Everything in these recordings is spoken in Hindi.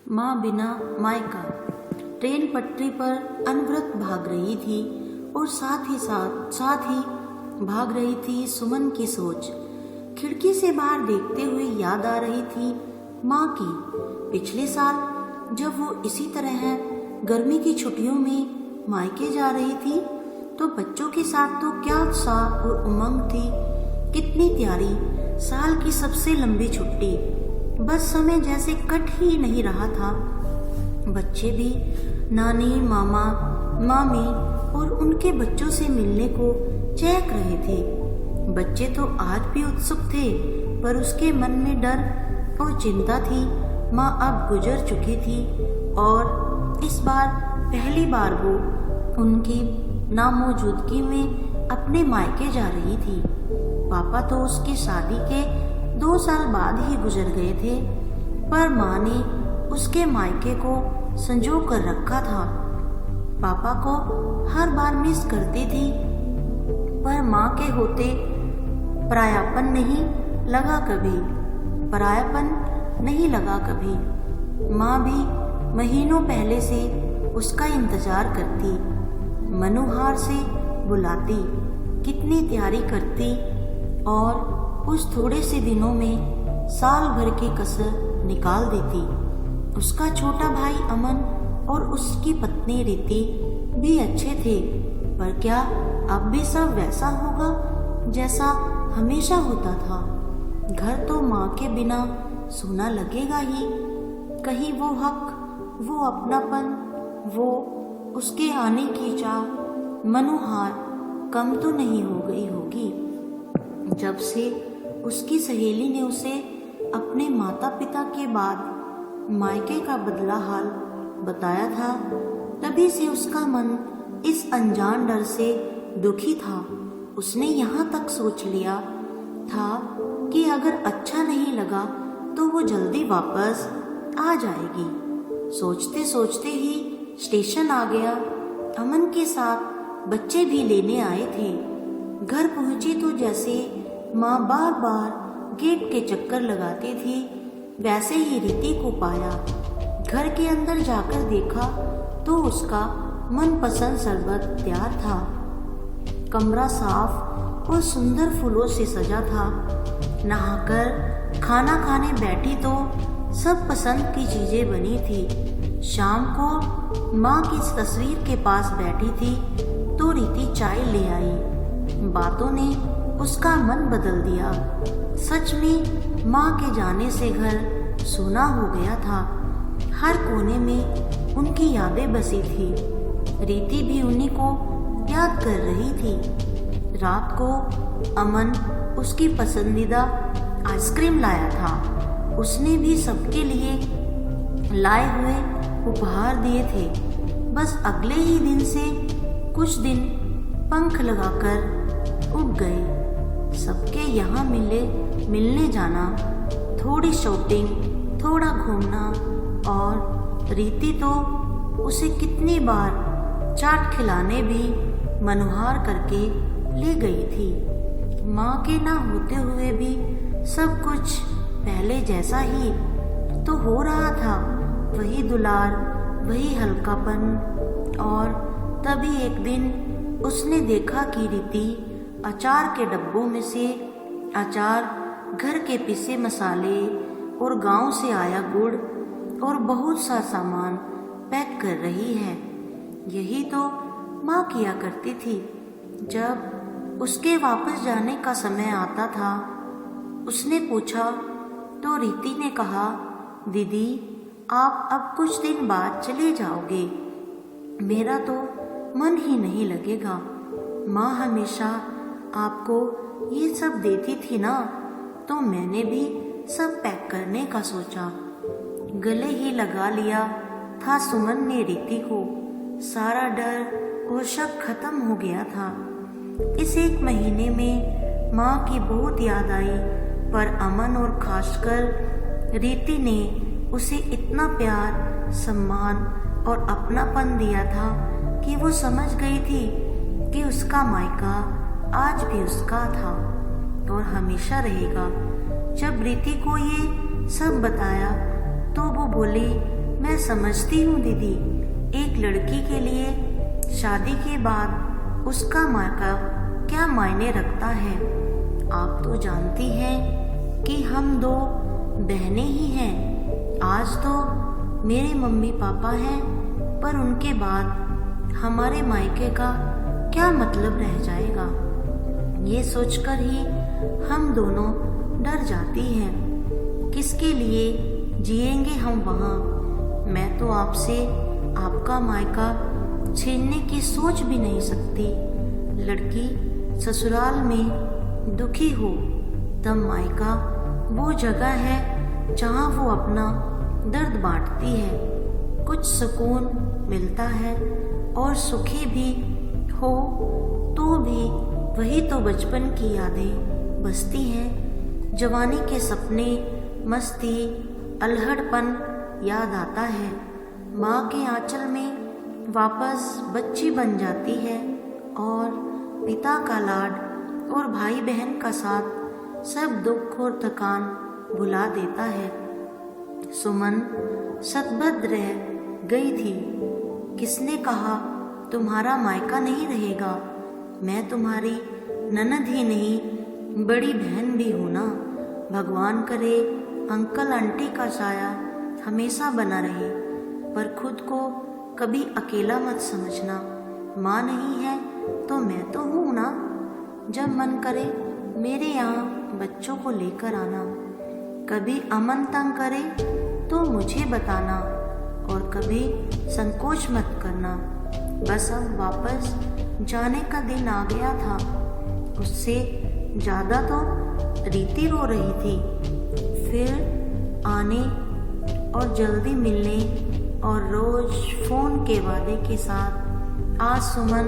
माँ बिना मायका। ट्रेन पटरी पर अनवरत भाग रही थी और साथ ही भाग रही थी सुमन की सोच। खिड़की से बाहर देखते हुए याद आ रही थी माँ की। पिछले साल जब वो इसी तरह गर्मी की छुट्टियों में मायके जा रही थी तो बच्चों के साथ तो क्या उत्साह और उमंग थी। कितनी प्यारी साल की सबसे लंबी छुट्टी, बस समय जैसे कट ही नहीं रहा था। बच्चे भी नानी, मामा, मामी और उनके बच्चों से मिलने को चहक रहे थे। बच्चे तो आज भी उत्सुक थे, पर उसके मन में डर और चिंता थी। माँ अब गुजर चुकी थी और इस बार पहली बार वो उनकी नामौजूदगी में अपने मायके जा रही थी। पापा तो उसकी शादी के 2 साल बाद ही गुजर गए थे, पर माँ ने उसके मायके को संजो कर रखा था। पापा को हर बार मिस करती थी, पर माँ के होते परायापन नहीं लगा कभी। माँ भी महीनों पहले से उसका इंतजार करती, मनोहार से बुलाती, कितनी तैयारी करती और उस थोड़े से दिनों में साल भर की कसर निकाल देती। उसका छोटा भाई अमन और उसकी पत्नी रीति भी अच्छे थे, पर क्या अब भी सब वैसा होगा जैसा हमेशा होता था? घर तो माँ के बिना सूना लगेगा ही। कहीं वो हक, वो अपनापन, वो उसके आने की चाह मनोहार कम तो नहीं हो गई होगी। जब से उसकी सहेली ने उसे अपने माता पिता के बाद मायके का बदला हाल बताया था, तभी से उसका मन इस अनजान डर से दुखी था। उसने यहाँ तक सोच लिया था कि अगर अच्छा नहीं लगा तो वो जल्दी वापस आ जाएगी। सोचते सोचते ही स्टेशन आ गया। अमन के साथ बच्चे भी लेने आए थे। घर पहुंची तो जैसे माँ बार बार गेट के चक्कर लगाती थी, वैसे ही रीति को पाया। घर के अंदर जाकर देखा तो उसका मनपसंद शरबत तैयार था। कमरा साफ और सुंदर फूलों से सजा था। नहाकर खाना खाने बैठी तो सब पसंद की चीजें बनी थी। शाम को माँ की तस्वीर के पास बैठी थी तो रीति चाय ले आई। बातों ने उसका मन बदल दिया। सच में माँ के जाने से घर सूना हो गया था। हर कोने में उनकी यादें बसी थी। रीति भी उन्हीं को याद कर रही थी। रात को अमन उसकी पसंदीदा आइसक्रीम लाया था। उसने भी सबके लिए लाए हुए उपहार दिए थे। बस अगले ही दिन से कुछ दिन पंख लगाकर उड़ गए। सबके यहाँ मिलने जाना, थोड़ी शॉपिंग, थोड़ा घूमना, और रीति तो उसे कितनी बार चाट खिलाने भी मनोहार करके ले गई थी। माँ के ना होते हुए भी सब कुछ पहले जैसा ही तो हो रहा था। वही दुलार, वही हल्कापन। और तभी एक दिन उसने देखा कि रीति अचार के डब्बों में से अचार, घर के पिसे मसाले और गांव से आया गुड़ और बहुत सा सामान पैक कर रही है। यही तो माँ किया करती थी। जब उसके वापस जाने का समय आता था, उसने पूछा तो रीति ने कहा, दीदी आप अब कुछ दिन बाद चले जाओगे, मेरा तो मन ही नहीं लगेगा। माँ हमेशा आपको ये सब देती थी ना, तो मैंने भी सब पैक करने का सोचा। गले ही लगा लिया था सुमन ने रीति को। सारा डर और शक खत्म हो गया था। इस 1 महीने में माँ की बहुत याद आई, पर अमन और खासकर रीति ने उसे इतना प्यार, सम्मान और अपनापन दिया था कि वो समझ गई थी कि उसका मायका आज भी उसका था और हमेशा रहेगा। जब रीति को ये सब बताया तो वो बोली, मैं समझती हूँ दीदी, एक लड़की के लिए शादी के बाद उसका मायका क्या मायने रखता है। आप तो जानती हैं कि हम दो बहनें ही हैं। आज तो मेरे मम्मी पापा हैं, पर उनके बाद हमारे मायके का क्या मतलब रह जाएगा। ये सोचकर ही हम दोनों डर जाती हैं। किसके लिए जिएंगे हम वहाँ। मैं तो आपसे आपका मायका छीनने की सोच भी नहीं सकती। लड़की ससुराल में दुखी हो तब मायका वो जगह है जहाँ वो अपना दर्द बांटती है, कुछ सुकून मिलता है और सुखी भी हो तो भी वही तो बचपन की यादें बसती हैं। जवानी के सपने, मस्ती, अल्हड़पन याद आता है। माँ के आंचल में वापस बच्ची बन जाती है और पिता का लाड और भाई बहन का साथ सब दुख और थकान भुला देता है। सुमन सतबद्ध रह गई थी। किसने कहा तुम्हारा मायका नहीं रहेगा। मैं तुम्हारी ननद ही नहीं, बड़ी बहन भी हूँ ना। भगवान करे अंकल आंटी का साया हमेशा बना रहे, पर खुद को कभी अकेला मत समझना। माँ नहीं है तो मैं तो हूँ ना। जब मन करे मेरे यहाँ बच्चों को लेकर आना। कभी अमन तंग करे तो मुझे बताना और कभी संकोच मत करना। बस अब वापस जाने का दिन आ गया था। उससे ज़्यादा तो रीति रो रही थी। फिर आने और जल्दी मिलने और रोज फ़ोन के वादे के साथ आज सुमन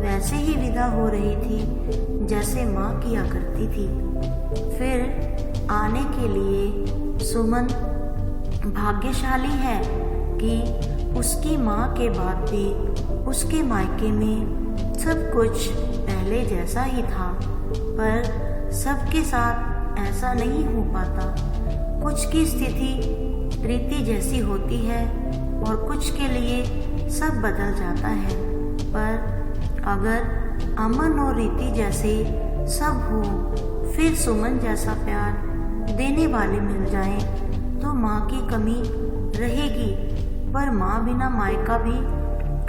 वैसे ही विदा हो रही थी जैसे माँ किया करती थी। फिर आने के लिए सुमन भाग्यशाली है कि उसकी माँ के बाद भी उसके मायके में सब कुछ पहले जैसा ही था, पर सबके साथ ऐसा नहीं हो पाता। कुछ की स्थिति रीति जैसी होती है और कुछ के लिए सब बदल जाता है। पर अगर अमन और रीति जैसे सब हो, फिर सुमन जैसा प्यार देने वाले मिल जाएं, तो माँ की कमी रहेगी, पर माँ बिना मायका भी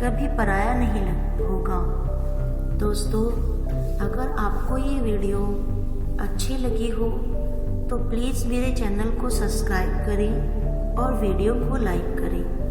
कभी पराया नहीं होगा। दोस्तों, अगर आपको ये वीडियो अच्छी लगी हो तो प्लीज़ मेरे चैनल को सब्सक्राइब करें और वीडियो को लाइक करें।